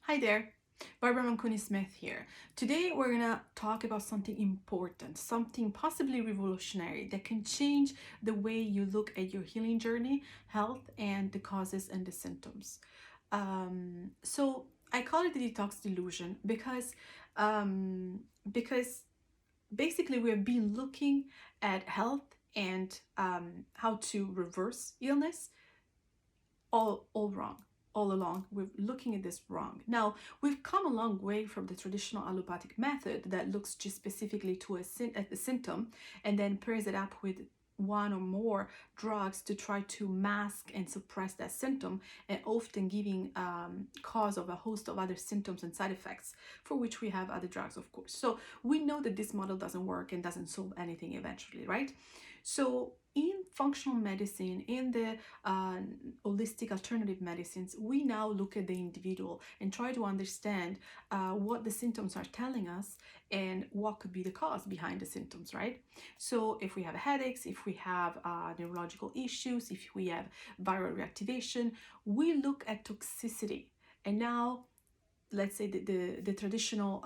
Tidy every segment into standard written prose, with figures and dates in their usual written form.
Hi there, Barbara Mancuni-Smith here. Today we're gonna talk about something important, something possibly revolutionary that can change the way you look at your healing journey, health, and the causes and the symptoms. So I call it the detox delusion um, because basically we have been looking at health and how to reverse illness all wrong all along. We're looking at this wrong. Now, we've come a long way from the traditional allopathic method that looks just specifically to at the symptom and then pairs it up with one or more drugs to try to mask and suppress that symptom, and often giving cause of a host of other symptoms and side effects, for which we have other drugs, of course. So we know that this model doesn't work and doesn't solve anything eventually, right? So in functional medicine, in the uh, holistic alternative medicines, we now look at the individual and try to understand what the symptoms are telling us and what could be the cause behind the symptoms, right? So if we have headaches, if we have neurological issues, if we have viral reactivation, we look at toxicity. And now, let's say the traditional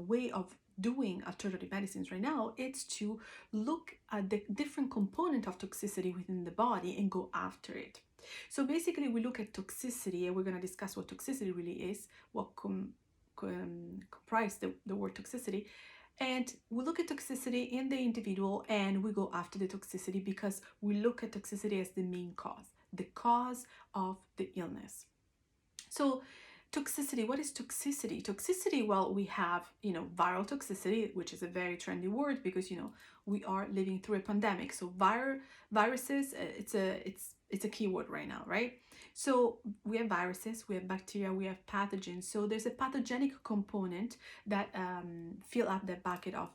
way of doing alternative medicines right now, it's to look at the different component of toxicity within the body and go after it. So basically we look at toxicity, and we're going to discuss what toxicity really is, what comprise the word toxicity. And we look at toxicity in the individual and we go after the toxicity because we look at toxicity as the main cause, the cause of the illness. So toxicity, what is toxicity? Toxicity, well, we have, viral toxicity, which is a very trendy word because, we are living through a pandemic. So viruses, it's a keyword right now, right? So we have viruses, we have bacteria, we have pathogens. So there's a pathogenic component that fill up that bucket of,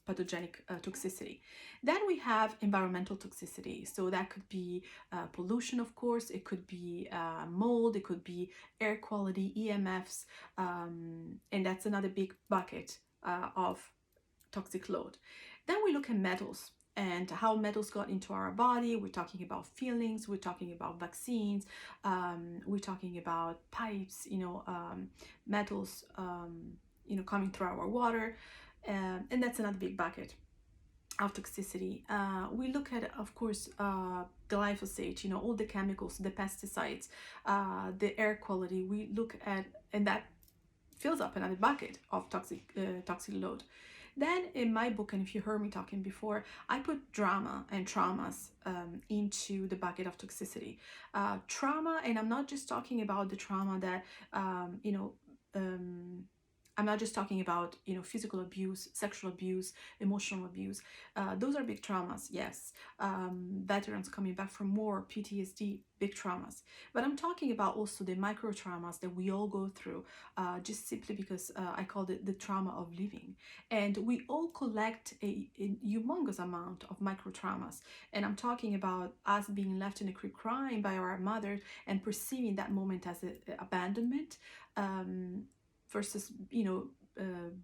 pathogenic toxicity. Then we have environmental toxicity. So that could be pollution, of course, it could be mold, it could be air quality, EMFs, and that's another big bucket of toxic load. Then we look at metals and how metals got into our body. We're talking about feelings, we're talking about vaccines, we're talking about pipes, metals, coming through our water, and that's another big bucket of toxicity. We look at, of course, glyphosate, all the chemicals, the pesticides, the air quality. We look at, and that fills up another bucket of toxic load. Then in my book, and if you heard me talking before, I put drama and traumas into the bucket of toxicity. Trauma, and I'm not just talking about the trauma that, I'm not just talking about, physical abuse, sexual abuse, emotional abuse. Those are big traumas, yes. Veterans coming back from war, PTSD, big traumas. But I'm talking about also the micro traumas that we all go through, just simply because I called it the trauma of living. And we all collect a humongous amount of micro traumas. And I'm talking about us being left in a crib crying by our mother and perceiving that moment as abandonment. Versus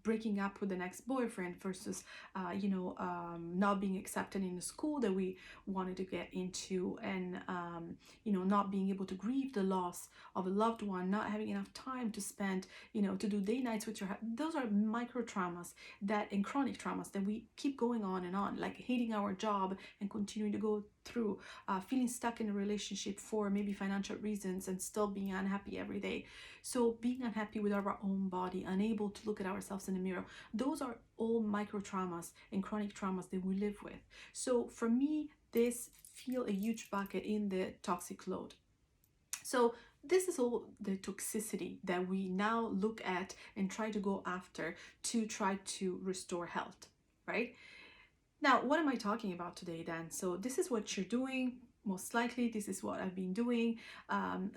breaking up with the next boyfriend, versus not being accepted in the school that we wanted to get into, and not being able to grieve the loss of a loved one, not having enough time to spend, to do day nights with your. Those are micro traumas and chronic traumas that we keep going on, like hating our job and continuing to go through, feeling stuck in a relationship for maybe financial reasons and still being unhappy every day. So being unhappy with our own body, unable to look at ourselves in the mirror, those are all micro traumas and chronic traumas that we live with. So for me, this feel a huge bucket in the toxic load. So this is all the toxicity that we now look at and try to go after to try to restore health, right? Now, what am I talking about today then? So this is what you're doing. Most likely, this is what I've been doing.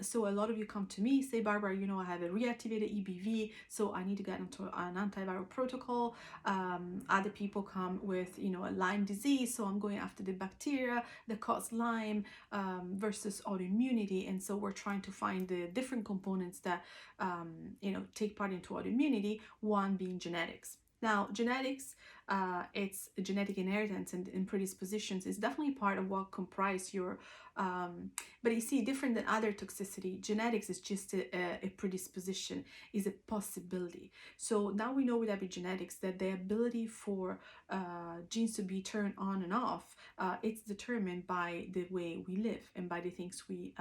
So a lot of you come to me, say, Barbara, I have a reactivated EBV, so I need to get into an antiviral protocol. Other people come with, a Lyme disease, so I'm going after the bacteria that cause Lyme, versus autoimmunity. And so we're trying to find the different components that, take part into autoimmunity, one being genetics. Now, genetics, it's genetic inheritance and predispositions is definitely part of what comprise your but you see, different than other toxicity, genetics is just a predisposition, is a possibility. So now we know with epigenetics that the ability for genes to be turned on and off, it's determined by the way we live and by the things we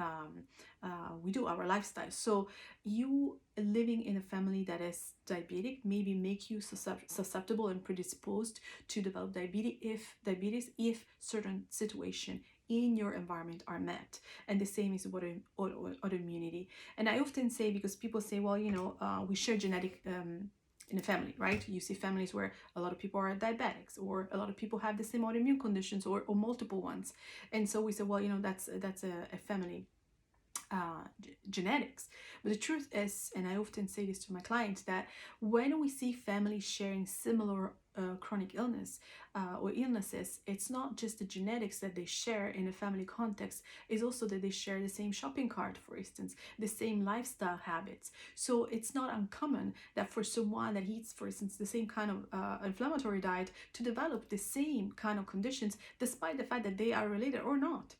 do, our lifestyle. So you living in a family that is diabetic maybe make you susceptible and predisposed to develop diabetes if certain situation in your environment are met. And the same is with autoimmunity. And I often say, because people say, well, we share genetic in a family, right? You see families where a lot of people are diabetics, or a lot of people have the same autoimmune conditions, or multiple ones. And so we say, well, that's a family genetics. But the truth is, and I often say this to my clients, that when we see families sharing similar chronic illness or illnesses, it's not just the genetics that they share in a family context, it's also that they share the same shopping cart, for instance, the same lifestyle habits. So it's not uncommon that for someone that eats, for instance, the same kind of inflammatory diet to develop the same kind of conditions, despite the fact that they are related or not.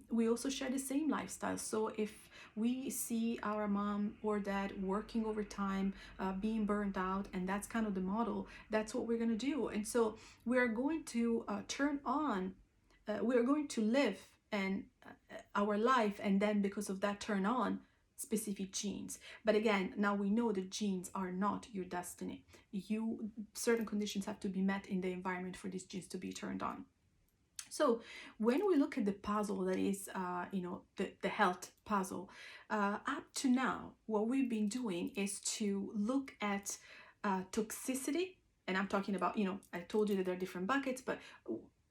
We also share the same lifestyle. So if we see our mom or dad working overtime, being burnt out, and that's kind of the model, that's what we're going to do. And so we are going to turn on, we are going to live and our life, and then because of that, turn on specific genes. But again, now we know that genes are not your destiny. Certain conditions have to be met in the environment for these genes to be turned on. So when we look at the puzzle that is, the health puzzle, up to now, what we've been doing is to look at toxicity. And I'm talking about, I told you that there are different buckets, but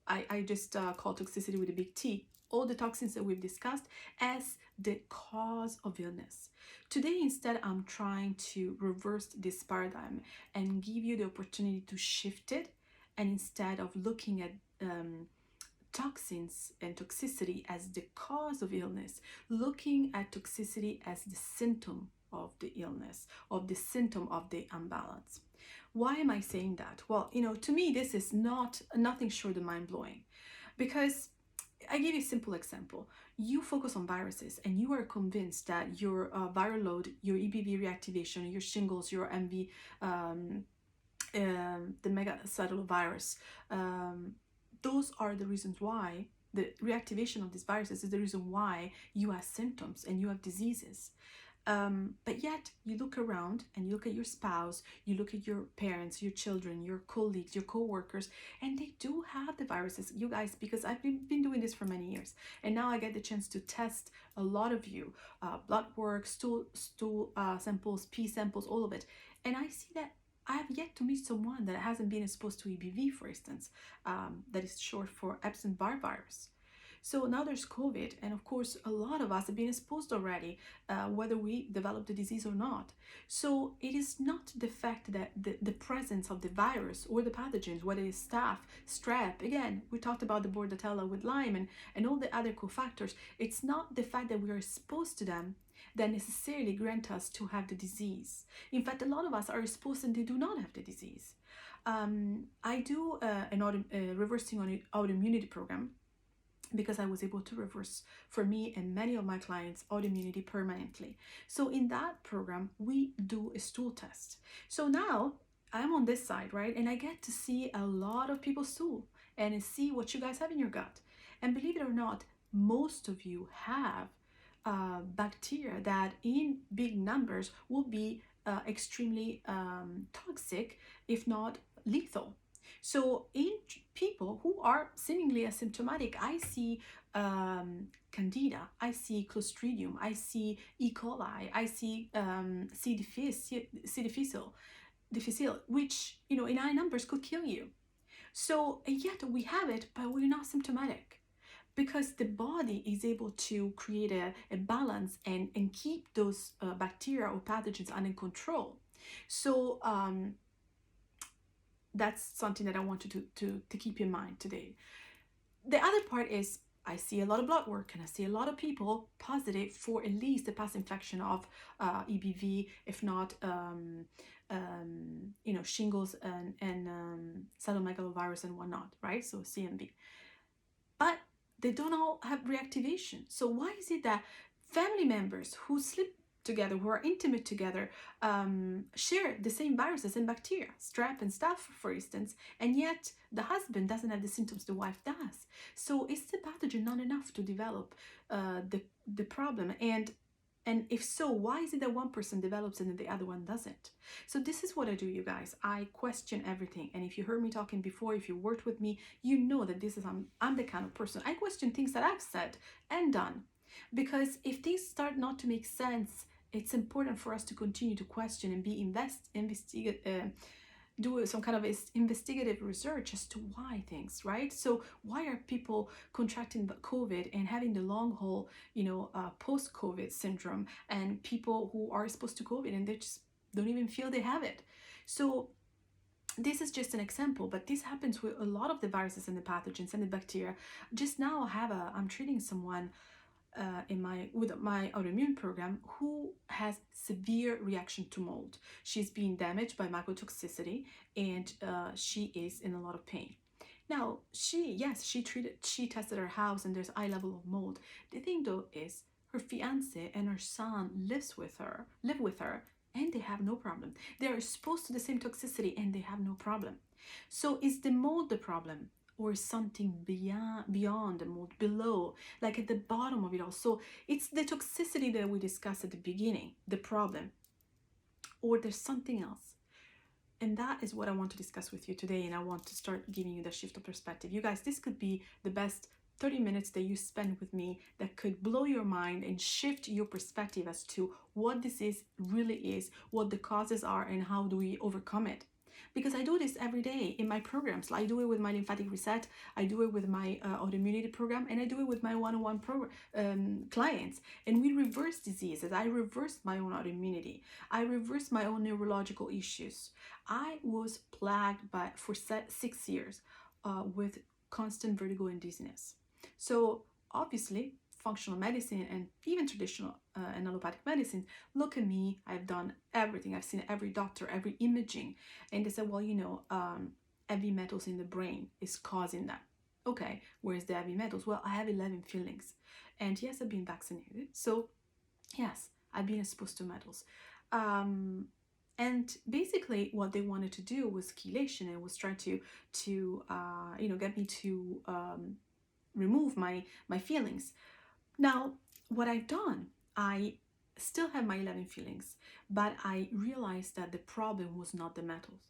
I just call toxicity with a big T, all the toxins that we've discussed, as the cause of illness. Today, instead, I'm trying to reverse this paradigm and give you the opportunity to shift it. And instead of looking at toxins and toxicity as the cause of illness, looking at toxicity as the symptom of the illness, of the symptom of the imbalance. Why am I saying that? Well, to me, this is nothing short of mind-blowing, because I give you a simple example. You focus on viruses and you are convinced that your viral load, your EBV reactivation, your shingles, your MV, the megacellular virus, those are the reasons why the reactivation of these viruses is the reason why you have symptoms and you have diseases. But yet you look around and you look at your spouse, you look at your parents, your children, your colleagues, your co-workers, and they do have the viruses. You guys, because I've been doing this for many years, and now I get the chance to test a lot of you, blood work, stool samples, pee samples, all of it. And I see that I have yet to meet someone that hasn't been exposed to EBV, for instance, that is short for Epstein-Barr virus. So now there's COVID, and of course, a lot of us have been exposed already, whether we develop the disease or not. So it is not the fact that the presence of the virus or the pathogens, whether it's staph, strep, again, we talked about the Bordetella with Lyme and all the other cofactors. It's not the fact that we are exposed to them that necessarily grant us to have the disease. In fact, a lot of us are exposed and they do not have the disease. I do a reversing on autoimmunity program, because I was able to reverse, for me and many of my clients, autoimmunity permanently. So in that program, we do a stool test. So now I'm on this side, right? And I get to see a lot of people's stool and see what you guys have in your gut. And believe it or not, most of you have bacteria that in big numbers will be extremely toxic, if not lethal. So in people who are seemingly asymptomatic, I see Candida, I see Clostridium, I see E. coli, I see C. difficile, which in high numbers could kill you. So yet we have it, but we're not symptomatic, because the body is able to create a balance and keep those bacteria or pathogens under control. So that's something that I want you to keep in mind today. The other part is, I see a lot of blood work and I see a lot of people positive for at least a past infection of EBV, if not shingles and cytomegalovirus and whatnot, right? So CMV. But they don't all have reactivation. So why is it that family members who sleep together, who are intimate together, share the same viruses and bacteria, strep and staph, for instance, and yet the husband doesn't have the symptoms the wife does? So is the pathogen not enough to develop the problem? And if so, why is it that one person develops it and the other one doesn't? So this is what I do, you guys. I question everything. And if you heard me talking before, if you worked with me, you know that this is I'm the kind of person. I question things that I've said and done. Because if things start not to make sense, it's important for us to continue to question and be do some kind of investigative research as to why things, right? So why are people contracting the COVID and having the long haul, post-COVID syndrome, and people who are exposed to COVID and they just don't even feel they have it? So this is just an example, but this happens with a lot of the viruses and the pathogens and the bacteria. Just now I'm treating someone with my autoimmune program who has severe reaction to mold. She's being damaged by mycotoxicity, and she is in a lot of pain. Now, she tested her house and there's high level of mold. The thing though is her fiance and her son live with her, and they have no problem. They are exposed to the same toxicity and they have no problem. So is the mold the problem? Or something beyond the mold, below, like at the bottom of it all? So it's the toxicity that we discussed at the beginning, the problem, or there's something else. And that is what I want to discuss with you today, and I want to start giving you the shift of perspective. You guys, this could be the best 30 minutes that you spend with me that could blow your mind and shift your perspective as to what this really is, what the causes are, and how do we overcome it. Because I do this every day in my programs. I do it with my lymphatic reset, I do it with my autoimmunity program, and I do it with my one-on-one clients. And we reverse diseases. I reversed my own autoimmunity. I reversed my own neurological issues. I was plagued for 6 years with constant vertigo and dizziness. So obviously, functional medicine and even traditional and allopathic medicine look at me. I've done everything. I've seen every doctor, every imaging, and they said, well, heavy metals in the brain is causing that. Okay, where's the heavy metals? Well, I have 11 fillings, and yes, I've been vaccinated, so yes, I've been exposed to metals. And basically what they wanted to do was chelation, and was trying to get me to remove my feelings. Now, what I've done, I still have my 11 feelings, but I realized that the problem was not the metals.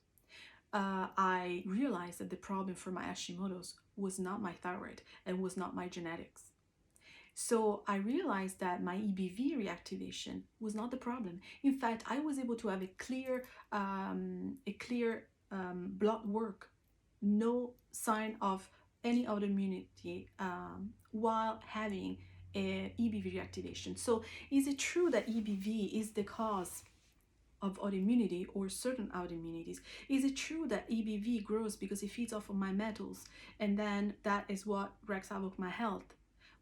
I realized that the problem for my Hashimoto's was not my thyroid and was not my genetics. So I realized that my EBV reactivation was not the problem. In fact, I was able to have a clear blood work, no sign of any autoimmunity while having EBV reactivation. So is it true that EBV is the cause of autoimmunity or certain autoimmunities? Is it true that EBV grows because it feeds off of my metals and then that is what wreaks havoc my health?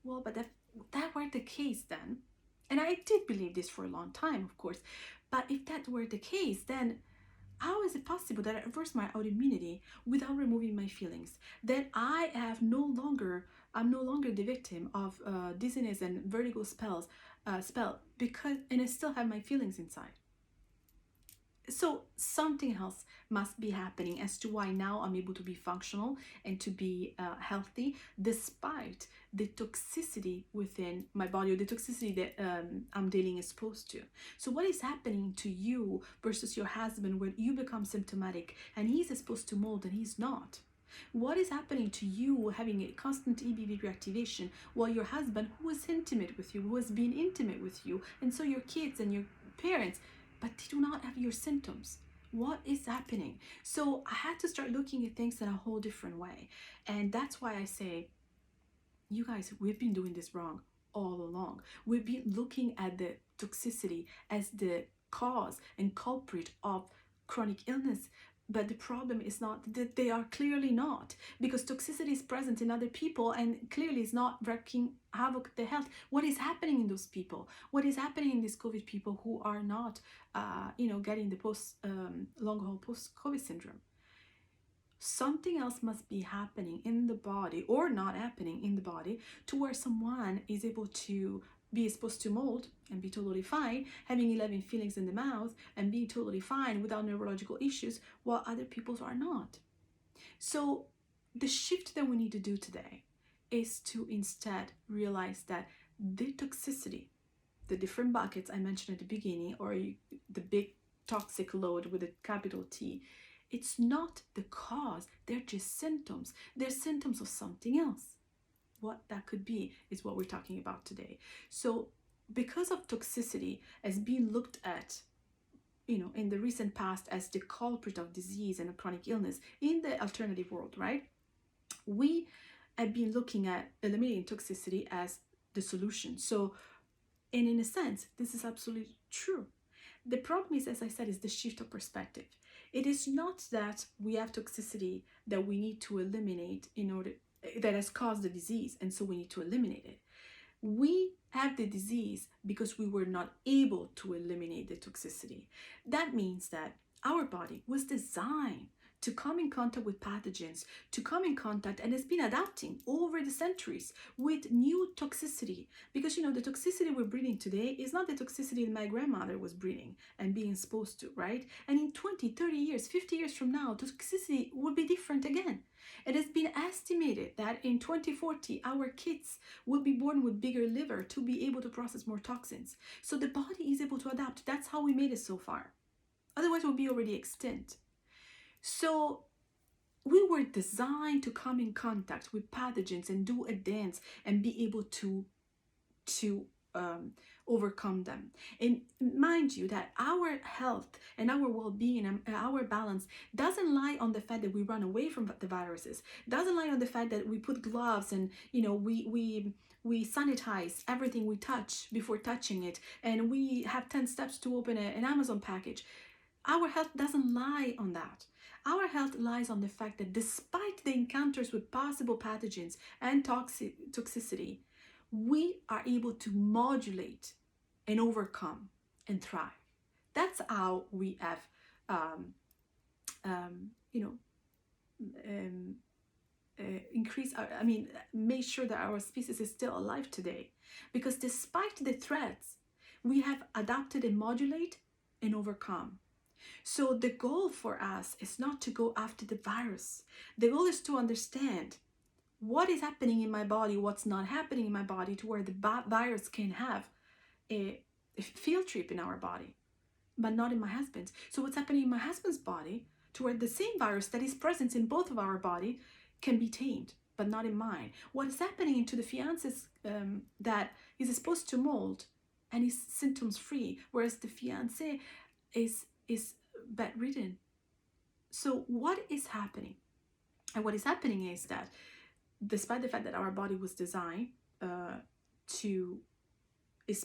Well, but that were the case then, and I did believe this for a long time, of course, but if that were the case, then how is it possible that I reverse my autoimmunity without removing my feelings? Then I'm no longer the victim of dizziness and vertigo spell, and I still have my feelings inside. So something else must be happening as to why now I'm able to be functional and to be healthy despite the toxicity within my body, or the toxicity that I'm daily exposed to. So what is happening to you versus your husband when you become symptomatic and he's exposed to mold and he's not? What is happening to you having a constant EBV reactivation while your husband, who is intimate with you, who has been intimate with you, and so your kids and your parents, but they do not have your symptoms? What is happening? So I had to start looking at things in a whole different way. And that's why I say, you guys, we've been doing this wrong all along. We've been looking at the toxicity as the cause and culprit of chronic illness, But the problem is not that they are clearly not, because toxicity is present in other people and clearly is not wreaking havoc the health. What is happening in those people? What is happening in these COVID people who are not, getting the long haul post COVID syndrome? Something else must be happening in the body or not happening in the body to where someone is able to be exposed to mold and be totally fine, having 11 feelings in the mouth and being totally fine without neurological issues, while other people are not. So the shift that we need to do today is to instead realize that the toxicity, the different buckets I mentioned at the beginning, or the big toxic load with a capital T, it's not the cause. They're just symptoms. They're symptoms of something else. What that could be is what we're talking about today. So because of toxicity as being looked at, in the recent past as the culprit of disease and a chronic illness in the alternative world, right? We have been looking at eliminating toxicity as the solution. So, and in a sense, this is absolutely true. The problem is, as I said, is the shift of perspective. It is not that we have toxicity that we need to eliminate that has caused the disease, and so we need to eliminate it. We have the disease because we were not able to eliminate the toxicity. That means that our body was designed to come in contact with pathogens, to come in contact, and has been adapting over the centuries with new toxicity. Because the toxicity we're breathing today is not the toxicity that my grandmother was breathing and being exposed to, right? And in 20, 30 years, 50 years from now, toxicity will be different again. It has been estimated that in 2040, our kids will be born with bigger liver to be able to process more toxins. So the body is able to adapt. That's how we made it so far. Otherwise, we'll be already extinct. So we were designed to come in contact with pathogens and do a dance and be able to overcome them. And mind you that our health and our well-being and our balance doesn't lie on the fact that we run away from the viruses, doesn't lie on the fact that we put gloves and we sanitize everything we touch before touching it, and we have 10 steps to open an Amazon package. Our health doesn't lie on that. Our health lies on the fact that despite the encounters with possible pathogens and toxicity, we are able to modulate and overcome and thrive. That's how we have, increased, made sure that our species is still alive today. Because despite the threats, we have adapted and modulate and overcome. So the goal for us is not to go after the virus. The goal is to understand what is happening in my body, what's not happening in my body, to where the virus can have a field trip in our body, but not in my husband's. So what's happening in my husband's body, to where the same virus that is present in both of our body can be tamed, but not in mine. What is happening to the fiance's that is exposed to mold and is symptoms free, whereas the fiance is bedridden. So what is happening? And what is happening is that despite the fact that our body was designed to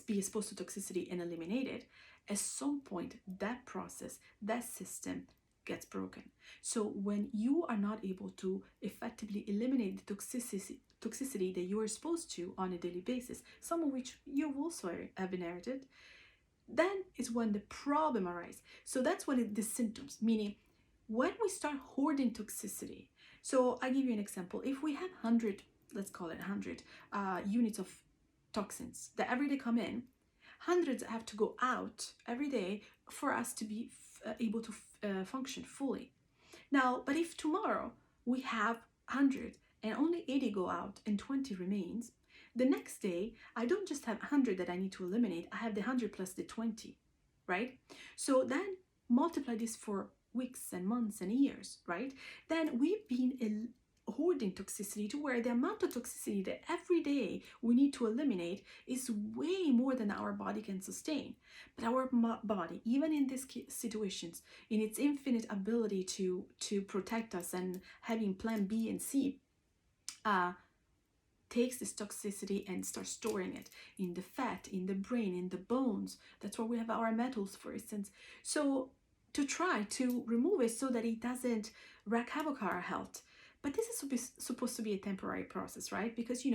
be exposed to toxicity and eliminate it, at some point that process, that system gets broken. So when you are not able to effectively eliminate the toxicity that you are exposed to on a daily basis, some of which you also have inherited, then is when the problem arises. So that's what the symptoms, meaning when we start hoarding toxicity. So I give you an example. If we have 100, let's call it 100 units of toxins that every day come in, hundreds have to go out every day for us to be able to function fully. Now, but if tomorrow we have 100 and only 80 go out and 20 remains, the next day I don't just have 100 that I need to eliminate, I have the 100 plus the 20, right? So then multiply this for weeks and months and years, right? Then we've been hoarding toxicity to where the amount of toxicity that every day we need to eliminate is way more than our body can sustain. But our body, even in these situations, in its infinite ability to protect us and having plan B and C, takes this toxicity and starts storing it in the fat, in the brain, in the bones. That's where we have our metals, for instance. So to try to remove it so that it doesn't wreak havoc on our health. But this is supposed to be a temporary process, right? Because,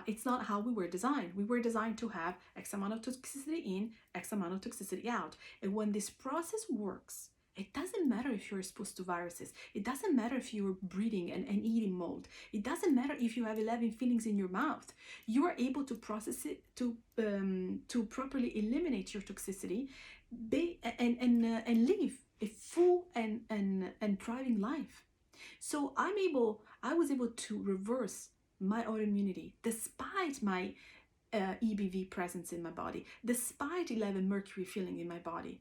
it's not how we were designed. We were designed to have X amount of toxicity in, X amount of toxicity out. And when this process works, it doesn't matter if you're exposed to viruses. It doesn't matter if you're breathing and eating mold. It doesn't matter if you have 11 fillings in your mouth. You are able to process it to properly eliminate your toxicity and live a full and thriving life. So I was able to reverse my autoimmunity despite my EBV presence in my body, despite 11 mercury filling in my body.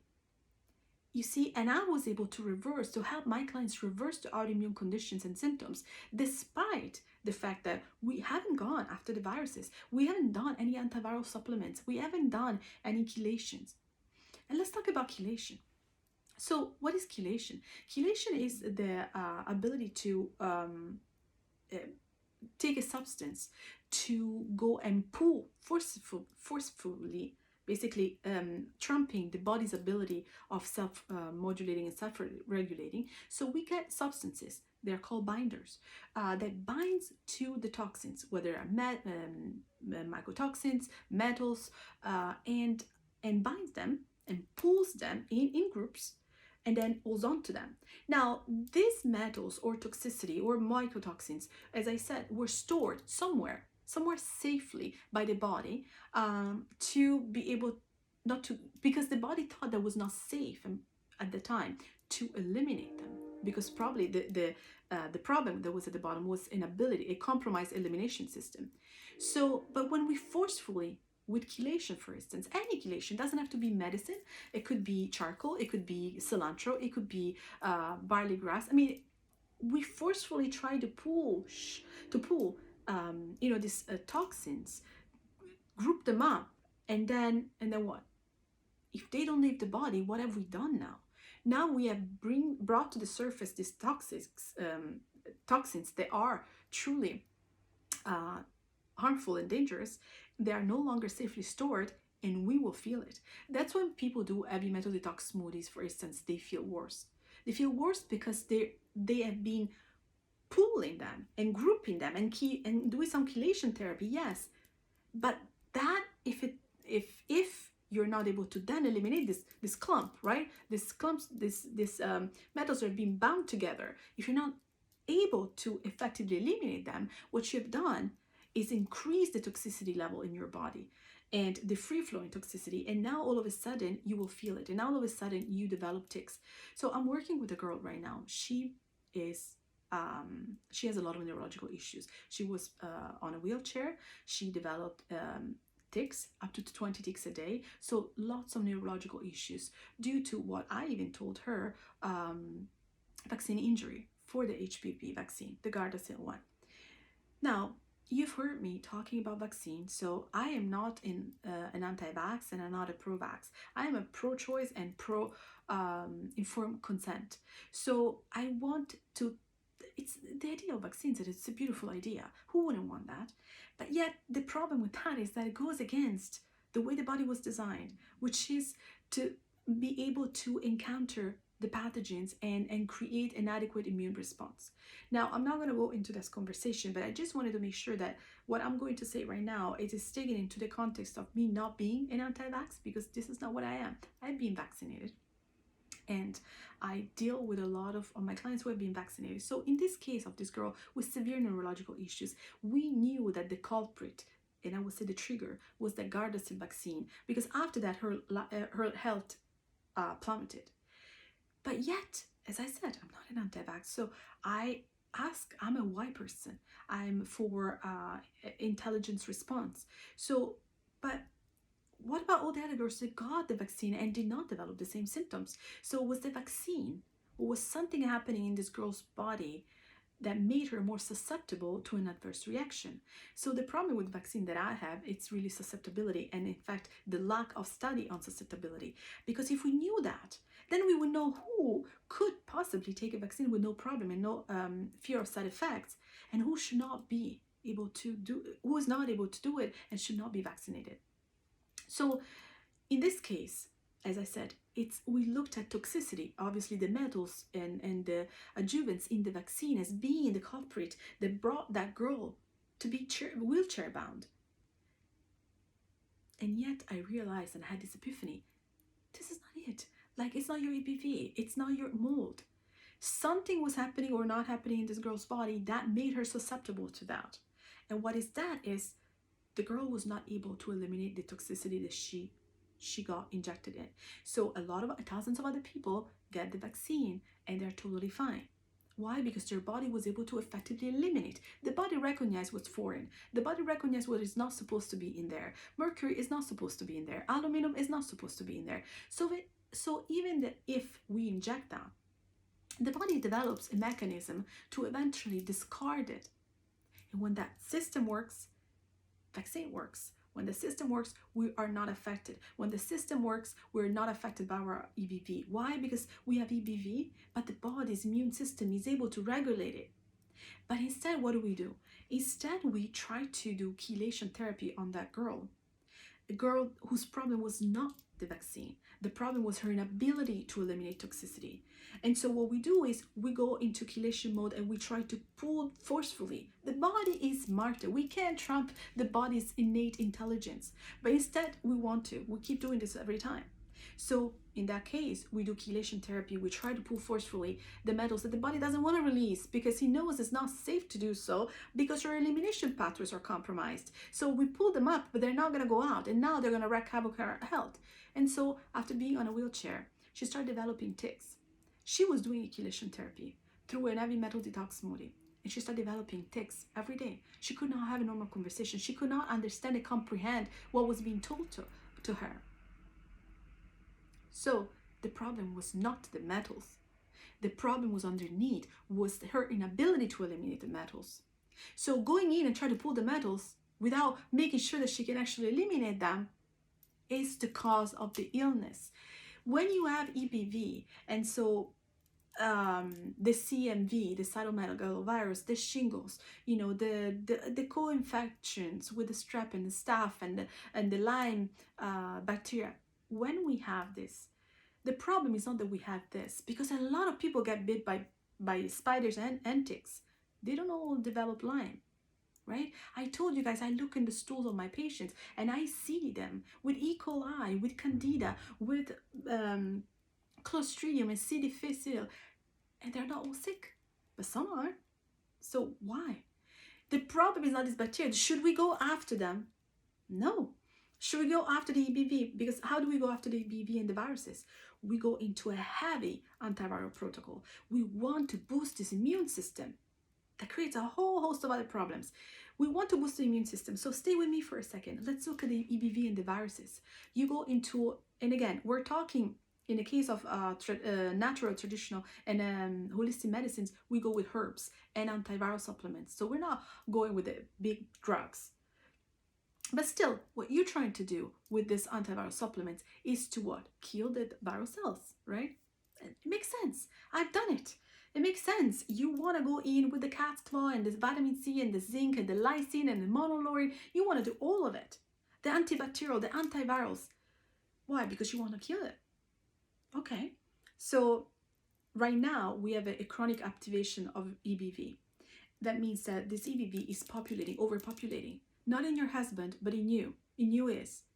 You see, and I was able to help my clients reverse the autoimmune conditions and symptoms, despite the fact that we haven't gone after the viruses. We haven't done any antiviral supplements. We haven't done any chelations. And let's talk about chelation. So what is chelation? Chelation is the ability to take a substance to go and pull forcefully, basically trumping the body's ability of self-modulating and self-regulating. So we get substances, they're called binders, that binds to the toxins, whether mycotoxins, metals, and binds them and pulls them in groups and then holds on to them. Now, these metals or toxicity or mycotoxins, as I said, were stored somewhere safely by the body to be able not to, because the body thought that was not safe at the time to eliminate them, because probably the problem that was at the bottom was inability, a compromised elimination system. So, but when we forcefully, with chelation, for instance, any chelation, doesn't have to be medicine. It could be charcoal, it could be cilantro, it could be barley grass. I mean, we forcefully try to pull these toxins, group them up, and then what? If they don't leave the body, what have we done now? Now we have brought to the surface these toxins that are truly harmful and dangerous. They are no longer safely stored, and we will feel it. That's when people do heavy metal detox smoothies, for instance, they feel worse. They feel worse because they have been pooling them and grouping them and doing some chelation therapy, yes. But that if you're not able to then eliminate this clump, right? This clumps, this metals are being bound together. If you're not able to effectively eliminate them, what you've done is increase the toxicity level in your body and the free-flowing toxicity, and now all of a sudden you will feel it, and now all of a sudden you develop tics. So I'm working with a girl right now. She has a lot of neurological issues. She was on a wheelchair. She developed tics, up to 20 tics a day. So lots of neurological issues due to what I even told her, vaccine injury for the HPV vaccine, the Gardasil one. Now, you've heard me talking about vaccines, so I am not an anti-vax and I'm not a pro-vax. I am a pro-choice and pro-informed consent. So I want to, it's the idea of vaccines, that it's a beautiful idea. Who wouldn't want that? But yet the problem with that is that it goes against the way the body was designed, which is to be able to encounter the pathogens and create an adequate immune response. Now, I'm not going to go into this conversation, but I just wanted to make sure that what I'm going to say right now is taken into the context of me not being an anti-vax, because this is not what I am. I've been vaccinated, and I deal with a lot of my clients who have been vaccinated. So in this case of this girl with severe neurological issues, we knew that the culprit, and I would say the trigger, was the Gardasil vaccine, because after that her health plummeted. But yet, as I said, I'm not an anti-vax, so I'm a why person. I'm for intelligence response. So, but what about all the other girls that got the vaccine and did not develop the same symptoms? So was the vaccine, or was something happening in this girl's body that made her more susceptible to an adverse reaction? So the problem with vaccine that I have, it's really susceptibility, and in fact the lack of study on susceptibility. Because if we knew that, then we would know who could possibly take a vaccine with no problem and no fear of side effects, and who should not be able to who is not able to do it and should not be vaccinated. So in this case, as I said, we looked at toxicity, obviously the metals and the adjuvants in the vaccine as being the culprit that brought that girl to be wheelchair bound. And yet I realized and I had this epiphany, this is not it. Like, it's not your EBV, it's not your mold. Something was happening or not happening in this girl's body that made her susceptible to that. And what is that is the girl was not able to eliminate the toxicity that she got injected in. So thousands of other people get the vaccine and they're totally fine. Why? Because their body was able to effectively eliminate. The body recognized what's foreign. The body recognized what is not supposed to be in there. Mercury is not supposed to be in there. Aluminum is not supposed to be in there. So even if we inject that, the body develops a mechanism to eventually discard it. And when that system works, vaccine works. When the system works, we are not affected. When the system works, we're not affected by our EBV. Why? Because we have EBV, but the body's immune system is able to regulate it. But instead, what do? Instead, we try to do chelation therapy on that girl. A girl whose problem was not the vaccine. The problem was her inability to eliminate toxicity. And so what we do is we go into chelation mode and we try to pull forcefully. The body is smarter. We can't trump the body's innate intelligence. But instead, we keep doing this every time. So in that case, we do chelation therapy. We try to pull forcefully the metals that the body doesn't want to release because he knows it's not safe to do so because your elimination pathways are compromised. So we pull them up, but they're not going to go out. And now they're going to wreak havoc on our health. And so after being on a wheelchair, she started developing tics. She was doing chelation therapy through an heavy metal detox smoothie. And she started developing tics every day. She could not have a normal conversation. She could not understand and comprehend what was being told to her. So the problem was not the metals. The problem was underneath, was her inability to eliminate the metals. So going in and trying to pull the metals without making sure that she can actually eliminate them is the cause of the illness. When you have EBV, and so the CMV, the cytomegalovirus, the shingles, the co-infections with the strep and the staph and the Lyme bacteria. When we have this, the problem is not that we have this, because a lot of people get bit by spiders and ticks. They don't all develop Lyme, right? I told you guys, I look in the stools of my patients and I see them with E. coli, with Candida, with Clostridium and C. difficile, and they're not all sick, but some are. So why? The problem is not this bacteria. Should we go after them? No. Should we go after the EBV? Because how do we go after the EBV and the viruses? We go into a heavy antiviral protocol. We want to boost this immune system. That creates a whole host of other problems. We want to boost the immune system. So stay with me for a second. Let's look at the EBV and the viruses. You go into, and again, we're talking in the case of natural, traditional, and holistic medicines, we go with herbs and antiviral supplements. So we're not going with the big drugs. But still, what you're trying to do with this antiviral supplements is to what? Kill the viral cells, right? It makes sense. I've done it. It makes sense. You want to go in with the cat's claw and this vitamin C and the zinc and the lysine and the monolaurin. You want to do all of it. The antibacterial, the antivirals. Why? Because you want to kill it. Okay. So right now we have a chronic activation of EBV. That means that this EBV is overpopulating. Not in your husband, but in you. In you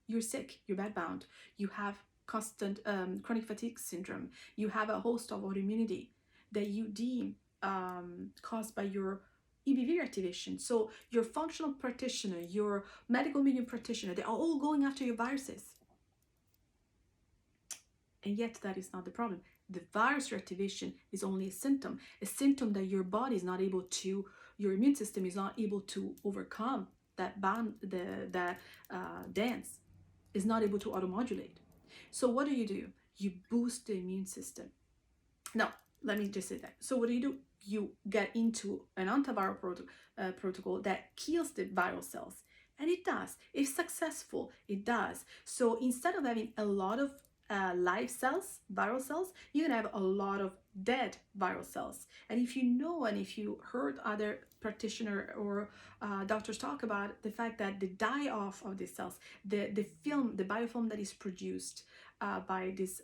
you're sick, you're bedbound, you have constant chronic fatigue syndrome, you have a host of autoimmunity that you deem caused by your EBV activation. So your functional practitioner, your medical medium practitioner, they are all going after your viruses. And yet that is not the problem. The virus reactivation is only a symptom that your body is not able to, your immune system is not able to overcome. That dance is not able to automodulate. So what do? You boost the immune system. Now, let me just say that. So what do? You get into an antiviral protocol that kills the viral cells. And it does. If successful, it does. So instead of having a lot of live cells, viral cells, you're gonna have a lot of dead viral cells. And if you know, and if you heard other practitioner or doctors talk about the fact that the die-off of these cells, the film, the biofilm that is produced by these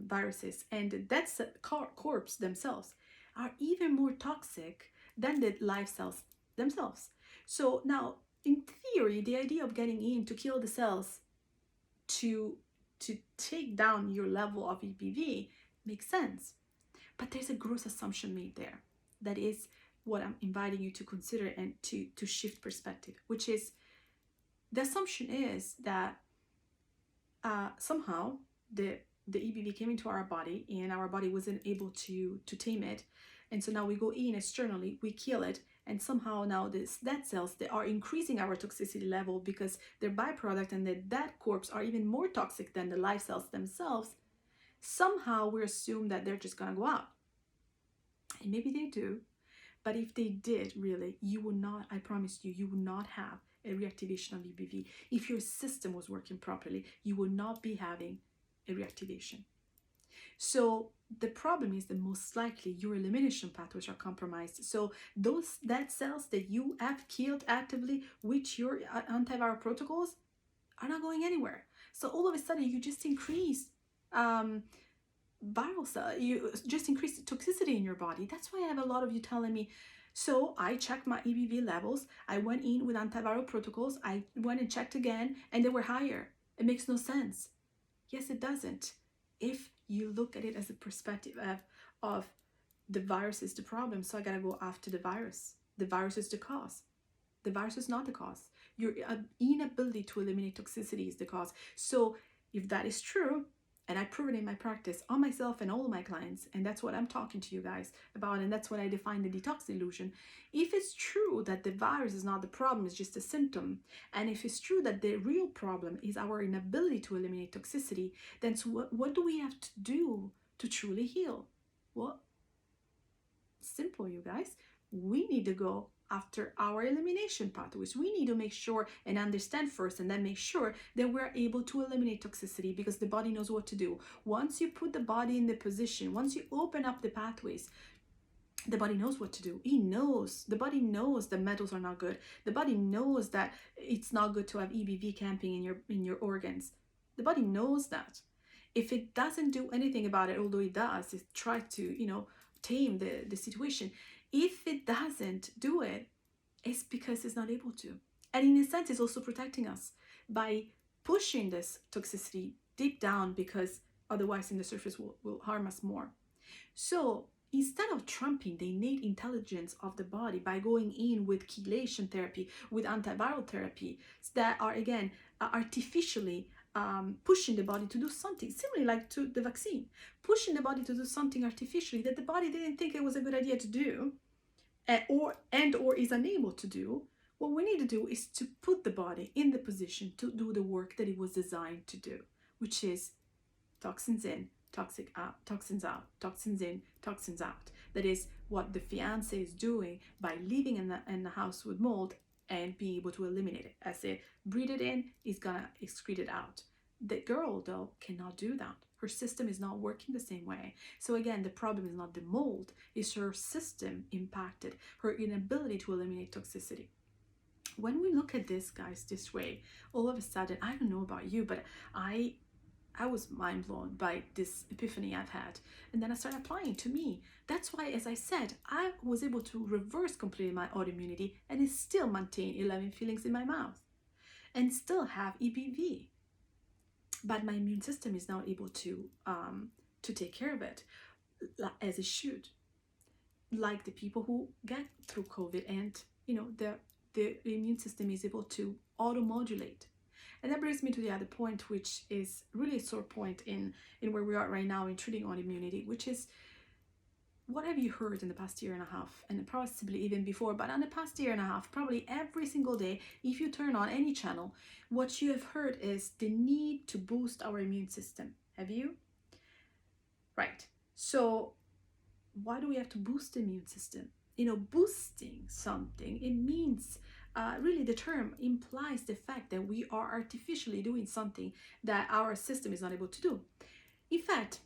viruses, and the dead corpse themselves are even more toxic than the live cells themselves. So now, in theory, the idea of getting in to kill the cells to take down your level of EBV makes sense. But there's a gross assumption made there. That is what I'm inviting you to consider and to shift perspective, which is the assumption is that somehow the EBV came into our body and our body wasn't able to tame it. And so now we go in externally, we kill it, and somehow now these dead cells, they are increasing our toxicity level because their byproduct and the dead corpse are even more toxic than the live cells themselves. Somehow we assume that they're just gonna go out. And maybe they do, but if they did, really, you would not, I promise you, you would not have a reactivation of EBV. If your system was working properly, you would not be having a reactivation. So the problem is that most likely your elimination pathways are compromised. So those dead cells that you have killed actively with your antiviral protocols are not going anywhere. So all of a sudden you just increase viral cell, you just increase the toxicity in your body. That's why I have a lot of you telling me, so I checked my EBV levels, I went in with antiviral protocols, I went and checked again, and they were higher. It makes no sense. Yes, it doesn't. If you look at it as a perspective of the virus is the problem, so I gotta go after the virus. The virus is the cause. The virus is not the cause. Your inability to eliminate toxicity is the cause. So if that is true, and I prove it in my practice on myself and all my clients, and that's what I'm talking to you guys about, and that's what I define the detox delusion. If it's true that the virus is not the problem, it's just a symptom, and if it's true that the real problem is our inability to eliminate toxicity, then so what do we have to do to truly heal? Well, simple, you guys. We need to go after our elimination pathways. We need to make sure and understand first, and then make sure that we're able to eliminate toxicity, because the body knows what to do. Once you put the body in the position, once you open up the pathways, the body knows what to do. The body knows that metals are not good. The body knows that it's not good to have EBV camping in your organs. The body knows that. If it doesn't do anything about it, although it does, it tries to, tame the situation. If it doesn't do it, it's because it's not able to. And in a sense, it's also protecting us by pushing this toxicity deep down, because otherwise in the surface will harm us more. So instead of trumping the innate intelligence of the body by going in with chelation therapy, with antiviral therapy that are, again, artificially pushing the body to do something, similarly like to the vaccine, pushing the body to do something artificially that the body didn't think it was a good idea to do, or is unable to do. What we need to do is to put the body in the position to do the work that it was designed to do, which is toxins in, toxins out, toxins in, toxins out. That is what the fiance is doing by living in the house with mold and being able to eliminate it. As they breathe it in, it's gonna excrete it out. The girl, though, cannot do that. Her system is not working the same way. So again, the problem is not the mold, it's her system impacted, her inability to eliminate toxicity. When we look at this, guys, this way, all of a sudden, I don't know about you, but I was mind blown by this epiphany I've had. And then I started applying to me. That's why, as I said, I was able to reverse completely my autoimmunity and still maintain 11 feelings in my mouth and still have EBV. But my immune system is now able to take care of it as it should. Like the people who get through COVID, and the immune system is able to auto-modulate. And that brings me to the other point, which is really a sore point in where we are right now in treating autoimmunity, which is, what have you heard in the past year and a half, and possibly even before, but in the past year and a half, probably every single day, if you turn on any channel, what you have heard is the need to boost our immune system. Have you? Right. So why do we have to boost the immune system? Boosting something, it means, really the term implies the fact that we are artificially doing something that our system is not able to do. In fact,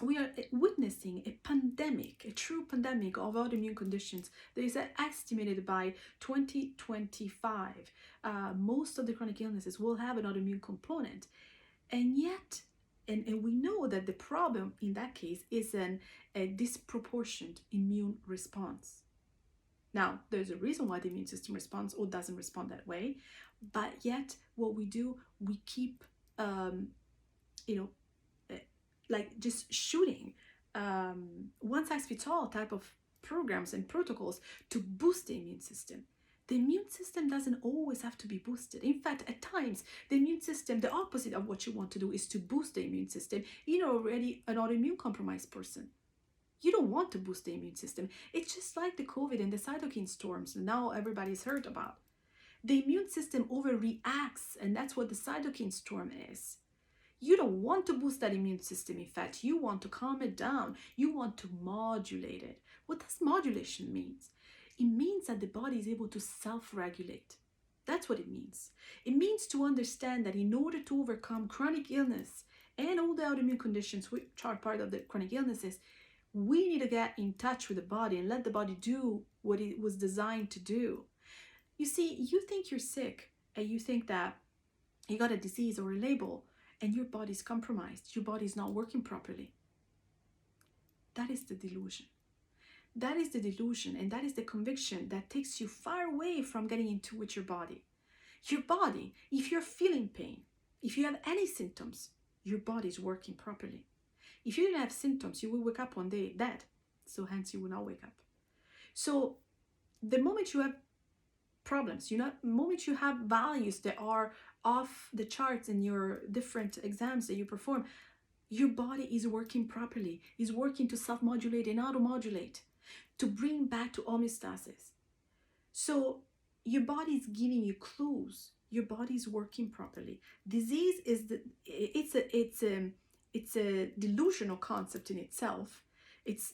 we are witnessing a pandemic, a true pandemic of autoimmune conditions that is estimated by 2025. Most of the chronic illnesses will have an autoimmune component. And yet, and we know that the problem in that case is a disproportionate immune response. Now, there's a reason why the immune system responds or doesn't respond that way, but yet what we do, we keep, you know, like just shooting one size fits all type of programs and protocols to boost the immune system. The immune system doesn't always have to be boosted. In fact, at times, the immune system, the opposite of what you want to do is to boost the immune system. You're already an autoimmune compromised person. You don't want to boost the immune system. It's just like the COVID and the cytokine storms now everybody's heard about. The immune system overreacts, and that's what the cytokine storm is. You don't want to boost that immune system. In fact, you want to calm it down. You want to modulate it. What does modulation mean? It means that the body is able to self-regulate. That's what it means. It means to understand that in order to overcome chronic illness and all the autoimmune conditions which are part of the chronic illnesses, we need to get in touch with the body and let the body do what it was designed to do. You see, you think you're sick and you think that you got a disease or a label and your body's compromised, your body's not working properly. That is the delusion. That is the delusion, and that is the conviction that takes you far away from getting into with your body. Your body, if you're feeling pain, if you have any symptoms, your body is working properly. If you didn't have symptoms, you will wake up one day dead. So hence you will not wake up. So the moment you have problems, the moment you have values that are off the charts in your different exams that you perform, your body is working properly, is working to self-modulate and auto-modulate, to bring back to homeostasis. So your body is giving you clues. Your body is working properly. Disease is it's a delusional concept in itself.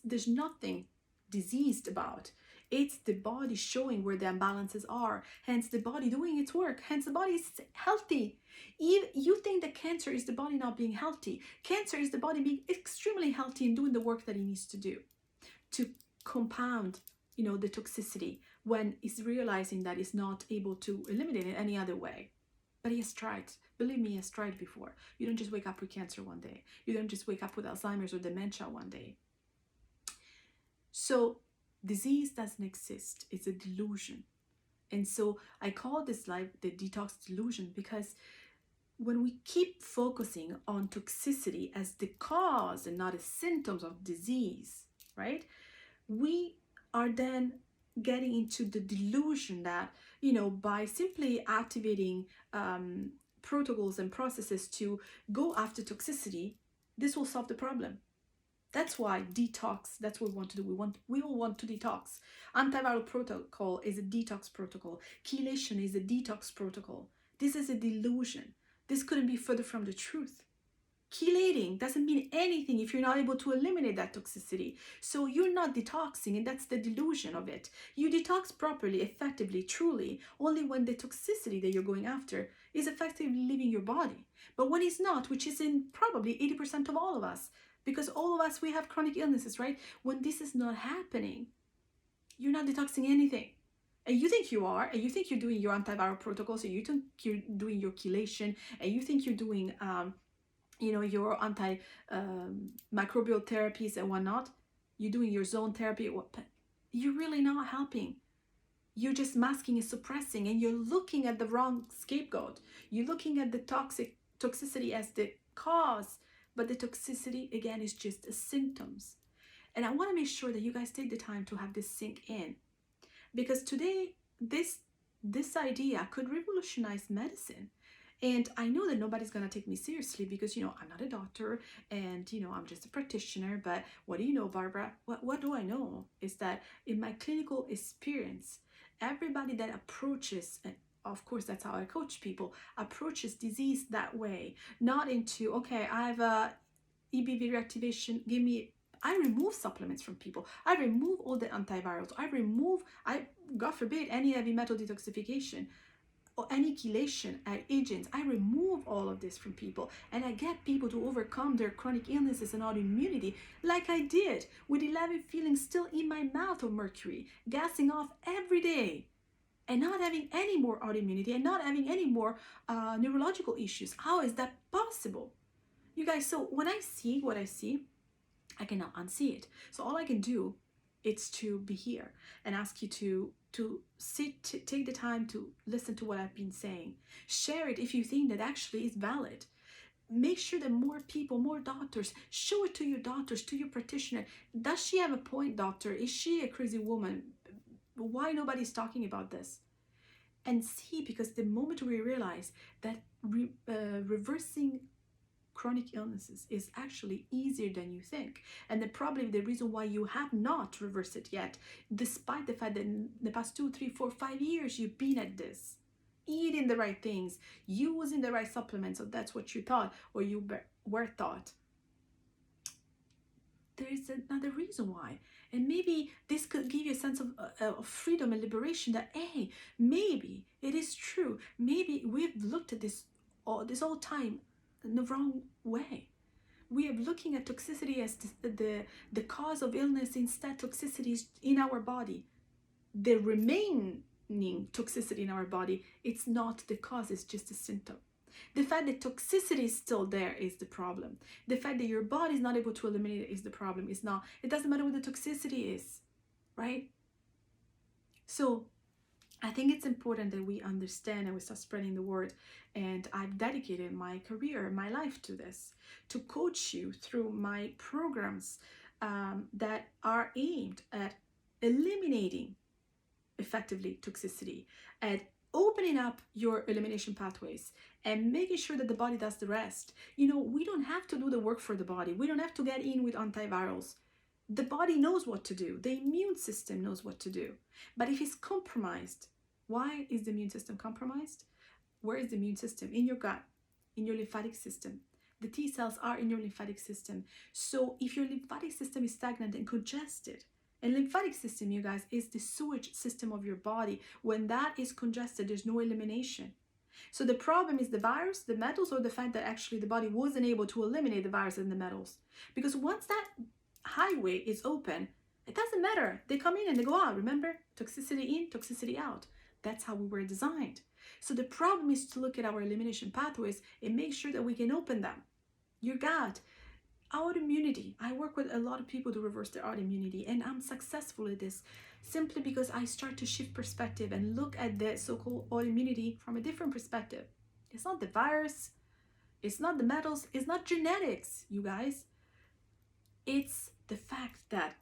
There's nothing diseased about. It's the body showing where the imbalances are, hence the body doing its work, hence the body is healthy. You think that cancer is the body not being healthy. Cancer is the body being extremely healthy and doing the work that it needs to do to compound, the toxicity when it's realizing that it's not able to eliminate it any other way. But he has tried. Believe me, he has tried before. You don't just wake up with cancer one day. You don't just wake up with Alzheimer's or dementia one day. So disease doesn't exist. It's a delusion. And so I call this life the detox delusion, because when we keep focusing on toxicity as the cause and not as symptoms of disease, right, we are then getting into the delusion that, by simply activating protocols and processes to go after toxicity, this will solve the problem. That's why detox, that's what we want to do. We all want to detox. Antiviral protocol is a detox protocol. Chelation is a detox protocol. This is a delusion. This couldn't be further from the truth. Chelating doesn't mean anything if you're not able to eliminate that toxicity. So you're not detoxing, and that's the delusion of it. You detox properly, effectively, truly, only when the toxicity that you're going after is effectively leaving your body. But when it's not, which is in probably 80% of all of us, because all of us, we have chronic illnesses, right? When this is not happening, you're not detoxing anything. And you think you are, and you think you're doing your antiviral protocols, and you think you're doing your chelation, and you think you're doing your anti-microbial therapies and whatnot. You're doing your zone therapy. You're really not helping. You're just masking and suppressing, and you're looking at the wrong scapegoat. You're looking at the toxicity as the cause, but the toxicity, again, is just a symptoms. And I want to make sure that you guys take the time to have this sink in, because today, this idea could revolutionize medicine. And I know that nobody's going to take me seriously because, I'm not a doctor and, I'm just a practitioner. But what do you know, Barbara? What do I know is that in my clinical experience, everybody that approaches, and of course, that's how I coach people, approaches disease that way, not into, okay, I have a EBV reactivation, I remove supplements from people. I remove all the antivirals. I God forbid, any heavy metal detoxification. annihilation agents. I remove all of this from people, and I get people to overcome their chronic illnesses and autoimmunity, like I did with 11 feelings still in my mouth of mercury, gassing off every day, and not having any more autoimmunity and not having any more neurological issues. How is that possible, you guys? So when I see what I see, I cannot unsee it. So all I can do is to be here and ask you to sit, take the time to listen to what I've been saying. Share it if you think that actually is valid. Make sure that more people, more doctors, show it to your doctors, to your practitioner. Does she have a point, doctor? Is she a crazy woman? Why nobody's talking about this? And see, because the moment we realize that reversing chronic illnesses is actually easier than you think, and then probably the reason why you have not reversed it yet, despite the fact that in the past 2, 3, 4, 5 years you've been at this, eating the right things, using the right supplements, so that's what you thought, or you were taught. There is another reason why, and maybe this could give you a sense of freedom and liberation, that hey, maybe it is true, maybe we've looked at this whole time in the wrong way. We are looking at toxicity as the cause of illness. Instead, toxicity is in our body. The remaining toxicity in our body, it's not the cause, it's just a symptom. The fact that toxicity is still there is the problem. The fact that your body is not able to eliminate it is the problem. It's not. It doesn't matter what the toxicity is, right? So I think it's important that we understand and we start spreading the word. And I've dedicated my career, my life to this, to coach you through my programs that are aimed at eliminating effectively toxicity, at opening up your elimination pathways and making sure that the body does the rest. You know, we don't have to do the work for the body. We don't have to get in with antivirals. The body knows what to do. The immune system knows what to do. But if it's compromised, why is the immune system compromised? Where is the immune system? In your gut, in your lymphatic system. The T cells are in your lymphatic system. So if your lymphatic system is stagnant and congested, and lymphatic system, you guys, is the sewage system of your body. When that is congested, there's no elimination. So the problem is the virus, the metals, or the fact that actually the body wasn't able to eliminate the virus and the metals. Because once that highway is open, it doesn't matter. They come in and they go out. Remember? Toxicity in, toxicity out. That's how we were designed. So the problem is to look at our elimination pathways and make sure that we can open them. Your gut, autoimmunity. I work with a lot of people to reverse their autoimmunity, and I'm successful at this simply because I start to shift perspective and look at the so-called autoimmunity from a different perspective. It's not the virus, it's not the metals, it's not genetics, you guys. It's the fact that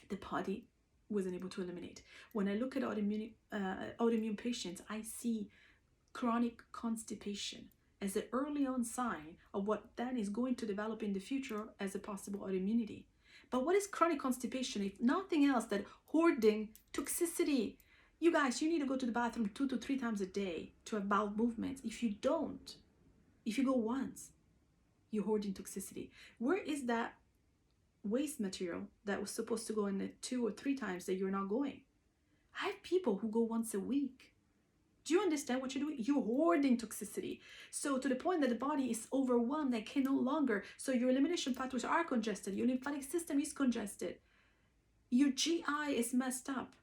the body wasn't able to eliminate. When I look at autoimmune patients, I see chronic constipation as an early on sign of what then is going to develop in the future as a possible autoimmunity. But what is chronic constipation if nothing else than hoarding toxicity? You guys, you need to go to the bathroom 2 to 3 times a day to have bowel movements. If you don't, if you go once, you're hoarding toxicity. Where is that waste material that was supposed to go in the 2 or 3 times that you're not going? I have people who go once a week. Do you understand what you're doing? You're hoarding toxicity. So to the point that the body is overwhelmed and can no longer. So your elimination pathways are congested. Your lymphatic system is congested. Your GI is messed up.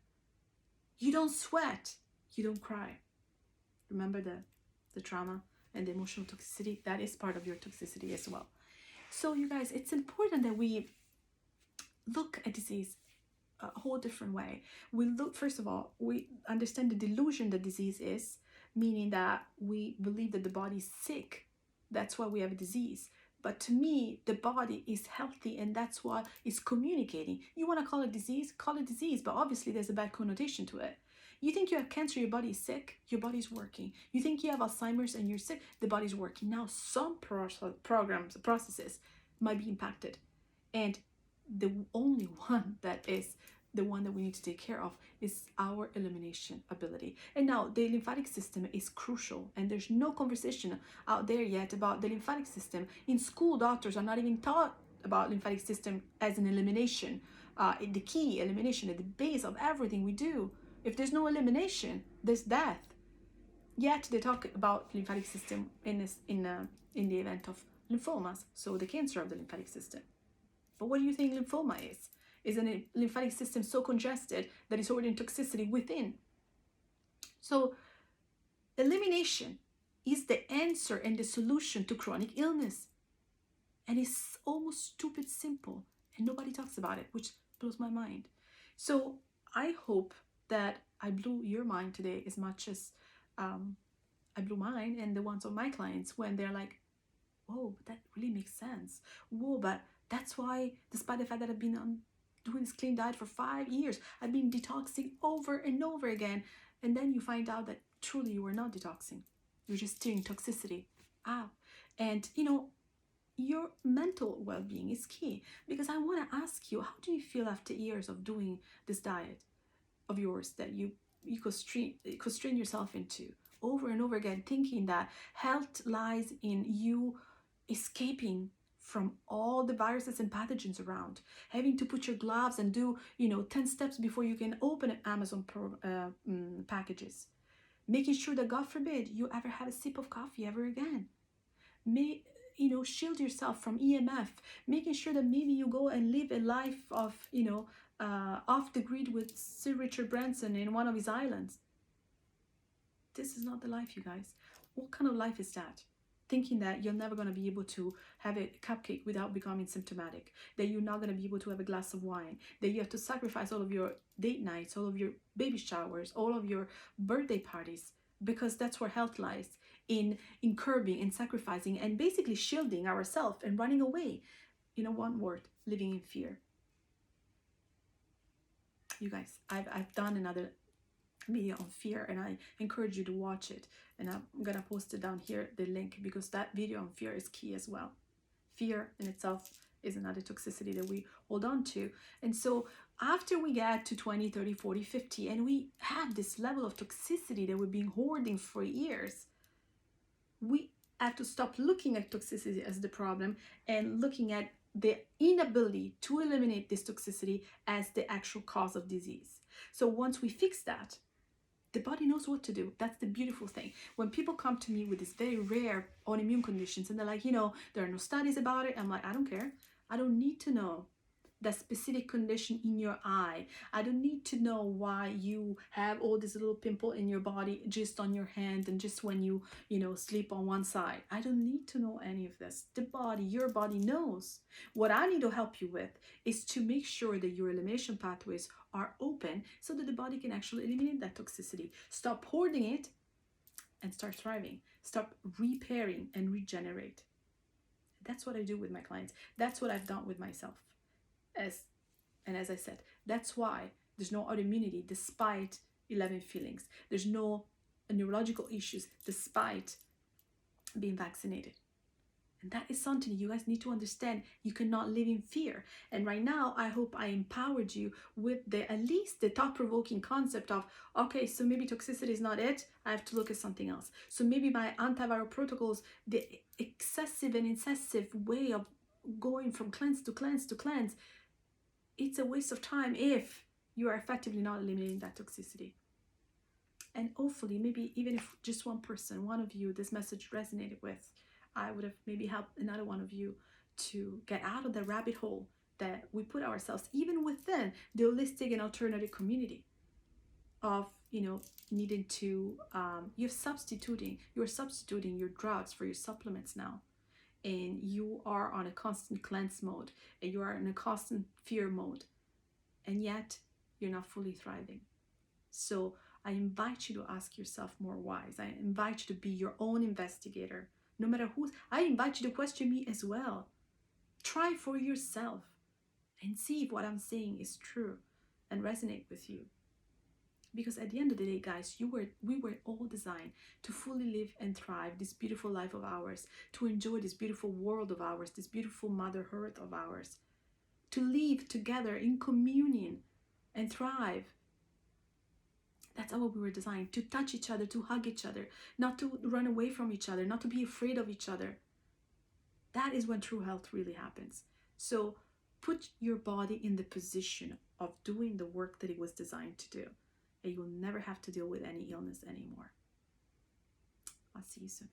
You don't sweat. You don't cry. Remember the trauma and the emotional toxicity? That is part of your toxicity as well. So you guys, it's important that we look at disease a whole different way. We look, first of all, we understand the delusion that disease is, meaning that we believe that the body is sick. That's why we have a disease. But to me, the body is healthy, and that's what is communicating. You want to call it disease? Call it disease, but obviously there's a bad connotation to it. You think you have cancer, your body is sick, your body's working. You think you have Alzheimer's and you're sick, the body's working. Now some processes might be impacted, and the only one that is the one that we need to take care of is our elimination ability. And now the lymphatic system is crucial, and there's no conversation out there yet about the lymphatic system. In school, doctors are not even taught about lymphatic system as an elimination, the key elimination at the base of everything we do. If there's no elimination, there's death. Yet they talk about lymphatic system in the event of lymphomas, so the cancer of the lymphatic system. But what do you think lymphoma is? Is a lymphatic system so congested that it's already in toxicity within? So elimination is the answer and the solution to chronic illness. And it's almost stupid simple, and nobody talks about it, which blows my mind. So I hope that I blew your mind today as much as I blew mine and the ones of my clients when they're like, whoa, but that really makes sense. Whoa, but that's why, despite the fact that I've been on doing this clean diet for 5 years, I've been detoxing over and over again. And then you find out that truly you were not detoxing. You're just steering toxicity out. And your mental well-being is key, because I want to ask you, how do you feel after years of doing this diet of yours that you constrain yourself into over and over again, thinking that health lies in you escaping from all the viruses and pathogens around, having to put your gloves and do 10 steps before you can open Amazon packages, making sure that, God forbid, you ever have a sip of coffee ever again, shield yourself from EMF, making sure that maybe you go and live a life of off the grid with Sir Richard Branson in one of his islands. This is not the life, you guys. What kind of life is that? Thinking that you're never going to be able to have a cupcake without becoming symptomatic, that you're not going to be able to have a glass of wine, that you have to sacrifice all of your date nights, all of your baby showers, all of your birthday parties, because that's where health lies, in curbing and sacrificing and basically shielding ourselves and running away. One word, living in fear. You guys, I've done another video on fear, and I encourage you to watch it, and I'm gonna post it down here, the link, because that video on fear is key as well. Fear in itself is another toxicity that we hold on to. And so after we get to 20, 30, 40, 50, and we have this level of toxicity that we've been hoarding for years, we have to stop looking at toxicity as the problem and looking at the inability to eliminate this toxicity as the actual cause of disease. So once we fix that, the body knows what to do. That's the beautiful thing. When people come to me with these very rare autoimmune conditions and they're like, there are no studies about it, I'm like, I don't care. I don't need to know that specific condition in your eye. I don't need to know why you have all this little pimple in your body, just on your hand, and just when you sleep on one side. I don't need to know any of this. Your body knows. What I need to help you with is to make sure that your elimination pathways are open so that the body can actually eliminate that toxicity. Stop hoarding it and start thriving. Stop repairing and regenerate. That's what I do with my clients. That's what I've done with myself. As I said, that's why there's no autoimmunity despite 11 feelings. There's no neurological issues despite being vaccinated. And that is something you guys need to understand. You cannot live in fear. And right now, I hope I empowered you with at least the thought-provoking concept of, okay, so maybe toxicity is not it. I have to look at something else. So maybe my antiviral protocols, the excessive and incessive way of going from cleanse to cleanse to cleanse, it's a waste of time if you are effectively not eliminating that toxicity. And hopefully, maybe even if just one person, one of you, this message resonated with, I would have maybe helped another one of you to get out of the rabbit hole that we put ourselves, even within the holistic and alternative community, of needing to you're substituting your drugs for your supplements now, and you are on a constant cleanse mode, and you are in a constant fear mode, and yet you're not fully thriving. So I invite you to ask yourself more whys. I invite you to be your own investigator. No matter who, I invite you to question me as well. Try for yourself and see if what I'm saying is true and resonate with you. Because at the end of the day, guys, we were all designed to fully live and thrive this beautiful life of ours, to enjoy this beautiful world of ours, this beautiful Mother Earth of ours, to live together in communion and thrive. That's how we were designed, to touch each other, to hug each other, not to run away from each other, not to be afraid of each other. That is when true health really happens. So put your body in the position of doing the work that it was designed to do, and you will never have to deal with any illness anymore. I'll see you soon.